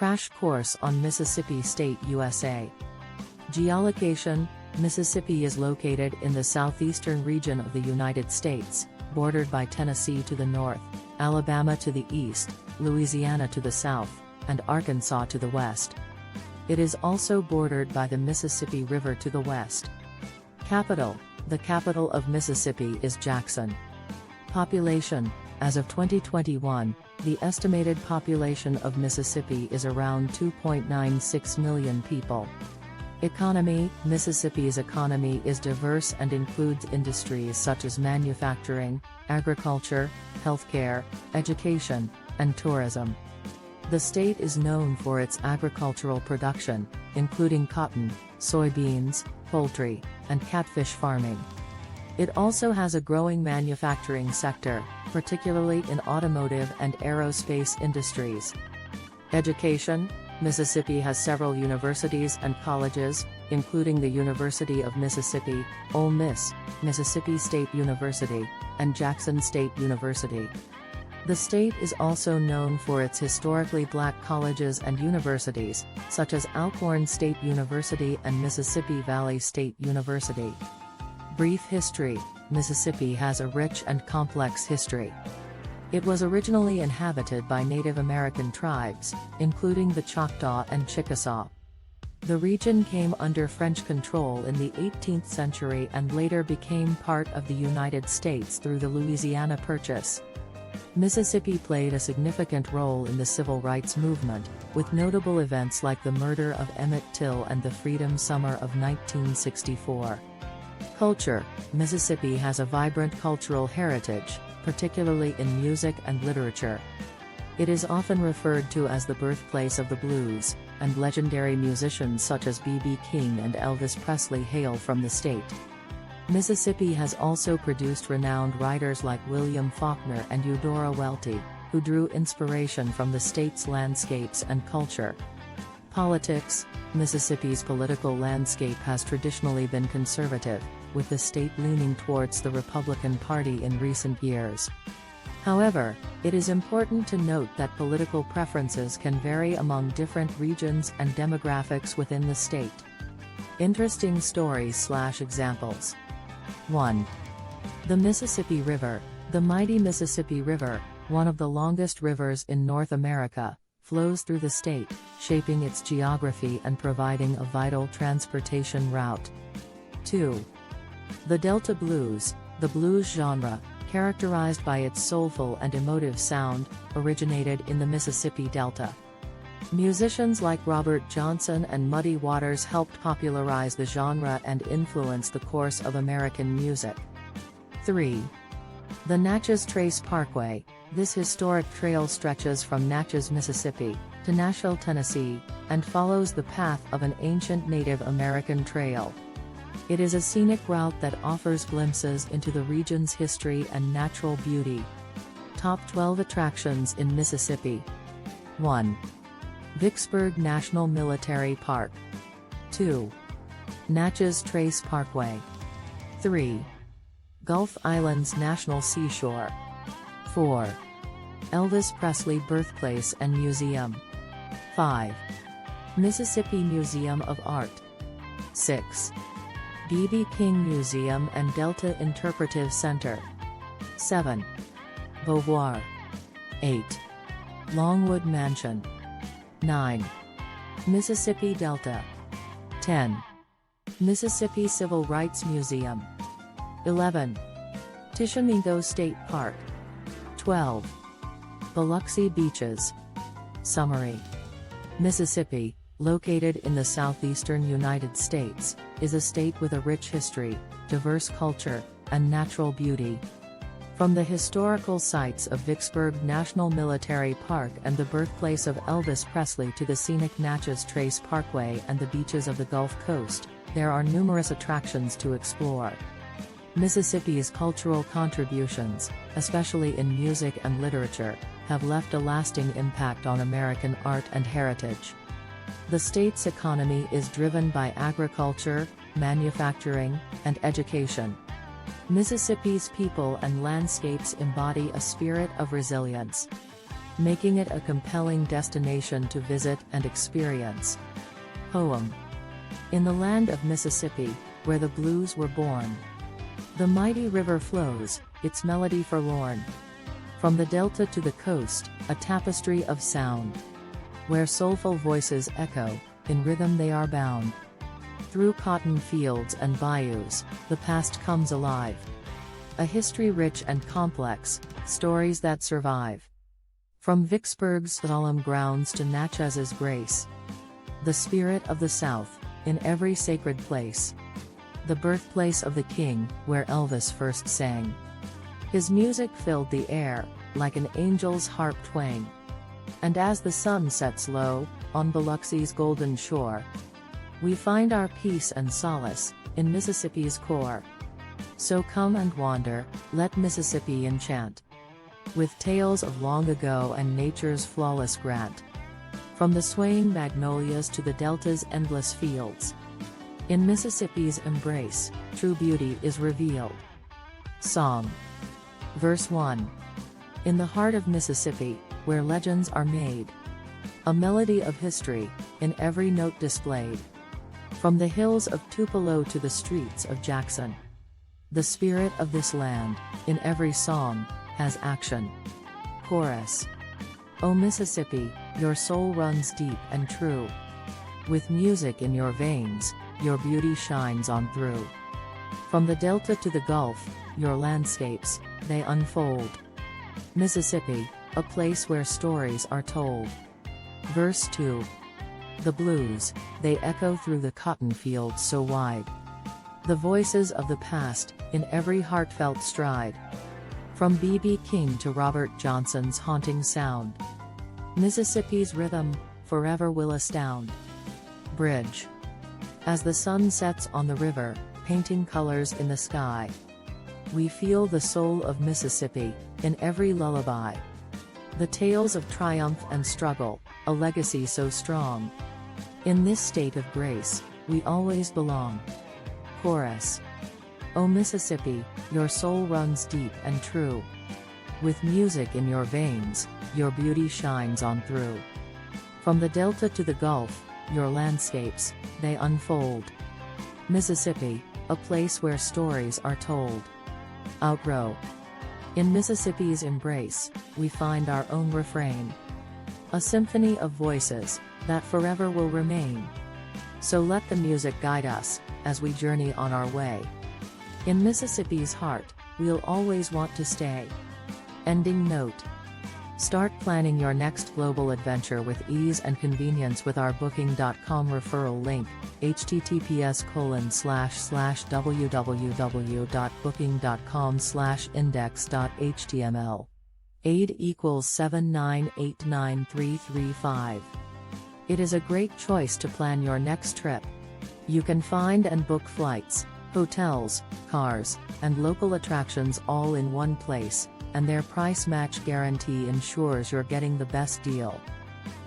Crash Course on Mississippi State, USA. Geolocation. Mississippi is located in the southeastern region of the United States, bordered by Tennessee to the north, Alabama to the east, Louisiana to the south, and Arkansas to the west. It is also bordered by the Mississippi River to the west. Capital. The capital of Mississippi is Jackson. Population. As of 2021, the estimated population of Mississippi is around 2.96 million people. Economy. Mississippi's economy is diverse and includes industries such as manufacturing, agriculture, healthcare, education, and tourism. The state is known for its agricultural production, including cotton, soybeans, poultry, and catfish farming. It also has a growing manufacturing sector, particularly in automotive and aerospace industries. Education. Mississippi has several universities and colleges, including the University of Mississippi, Ole Miss, Mississippi State University, and Jackson State University. The state is also known for its historically black colleges and universities, such as Alcorn State University and Mississippi Valley State University. Brief history. Mississippi has a rich and complex history. It was originally inhabited by Native American tribes, including the Choctaw and Chickasaw. The region came under French control in the 18th century and later became part of the United States through the Louisiana Purchase. Mississippi played a significant role in the civil rights movement, with notable events like the murder of Emmett Till and the Freedom Summer of 1964. Culture. Mississippi has a vibrant cultural heritage, particularly in music and literature. It is often referred to as the birthplace of the blues, and legendary musicians such as B.B. King and Elvis Presley hail from the state. Mississippi has also produced renowned writers like William Faulkner and Eudora Welty, who drew inspiration from the state's landscapes and culture. Politics. Mississippi's political landscape has traditionally been conservative, with the state leaning towards the Republican Party in recent years. However, it is important to note that political preferences can vary among different regions and demographics within the state. Interesting stories/examples. 1. The Mississippi River. The mighty Mississippi River, one of the longest rivers in North America, flows through the state, shaping its geography and providing a vital transportation route. 2. The Delta Blues. The blues genre, characterized by its soulful and emotive sound, originated in the Mississippi Delta. Musicians like Robert Johnson and Muddy Waters helped popularize the genre and influence the course of American music. 3. The Natchez Trace Parkway. This historic trail stretches from Natchez, Mississippi, to Nashville, Tennessee, and follows the path of an ancient Native American trail. It is a scenic route that offers glimpses into the region's history and natural beauty. Top 12 attractions in Mississippi. 1. Vicksburg National Military Park. 2. Natchez Trace Parkway. 3. Gulf Islands National Seashore. 4. Elvis Presley Birthplace and Museum. 5. Mississippi Museum of Art. 6. B.B. King Museum and Delta Interpretive Center. 7. Beauvoir. 8. Longwood Mansion. 9. Mississippi Delta. 10. Mississippi Civil Rights Museum. 11. Tishomingo State Park. 12. Biloxi Beaches. Summary. Mississippi, located in the southeastern United States, is a state with a rich history, diverse culture, and natural beauty. From the historical sites of Vicksburg National Military Park and the birthplace of Elvis Presley to the scenic Natchez Trace Parkway and the beaches of the Gulf Coast, there are numerous attractions to explore. Mississippi's cultural contributions, especially in music and literature, have left a lasting impact on American art and heritage. The state's economy is driven by agriculture, manufacturing, and education. Mississippi's people and landscapes embody a spirit of resilience. making it a compelling destination to visit and experience. Poem. In the land of Mississippi, where the blues were born, the mighty river flows, its melody forlorn. From the delta to the coast, a tapestry of sound, where soulful voices echo, in rhythm they are bound. Through cotton fields and bayous, the past comes alive. A history rich and complex, stories that survive. From Vicksburg's solemn grounds to Natchez' grace, the spirit of the South, in every sacred place. The birthplace of the king, where Elvis first sang. His music filled the air, like an angel's harp twang. And as the sun sets low, on Biloxi's golden shore, we find our peace and solace, in Mississippi's core. So come and wander, let Mississippi enchant, with tales of long ago and nature's flawless grant. From the swaying magnolias to the delta's endless fields, in Mississippi's embrace, true beauty is revealed. Song. Verse 1. In the heart of Mississippi, where legends are made, a melody of history, in every note displayed. From the hills of Tupelo to the streets of Jackson, the spirit of this land, in every song, has action. Chorus. O Mississippi, your soul runs deep and true. With music in your veins, your beauty shines on through. From the delta to the Gulf, your landscapes, they unfold. Mississippi, a place where stories are told. Verse 2. The blues, they echo through the cotton fields so wide. The voices of the past, in every heartfelt stride. From B.B. King to Robert Johnson's haunting sound, Mississippi's rhythm, forever will astound. Bridge. As the sun sets on the river, painting colors in the sky, we feel the soul of Mississippi, in every lullaby. The tales of triumph and struggle, a legacy so strong. In this state of grace, we always belong. Chorus. O Mississippi, your soul runs deep and true. With music in your veins, your beauty shines on through. From the delta to the Gulf, your landscapes, they unfold. Mississippi, a place where stories are told. Outro. In Mississippi's embrace, we find our own refrain. A symphony of voices, that forever will remain. So let the music guide us, as we journey on our way. In Mississippi's heart, we'll always want to stay. Ending note. Start planning your next global adventure with ease and convenience with our Booking.com referral link, https://www.booking.com/index.html. AID equals 7989335. It is a great choice to plan your next trip. You can find and book flights, hotels, cars, and local attractions all in one place, and their price match guarantee ensures you're getting the best deal.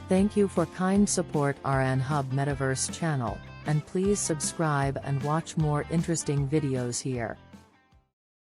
Thank you for kind support RN Hub Metaverse channel, and please subscribe and watch more interesting videos here.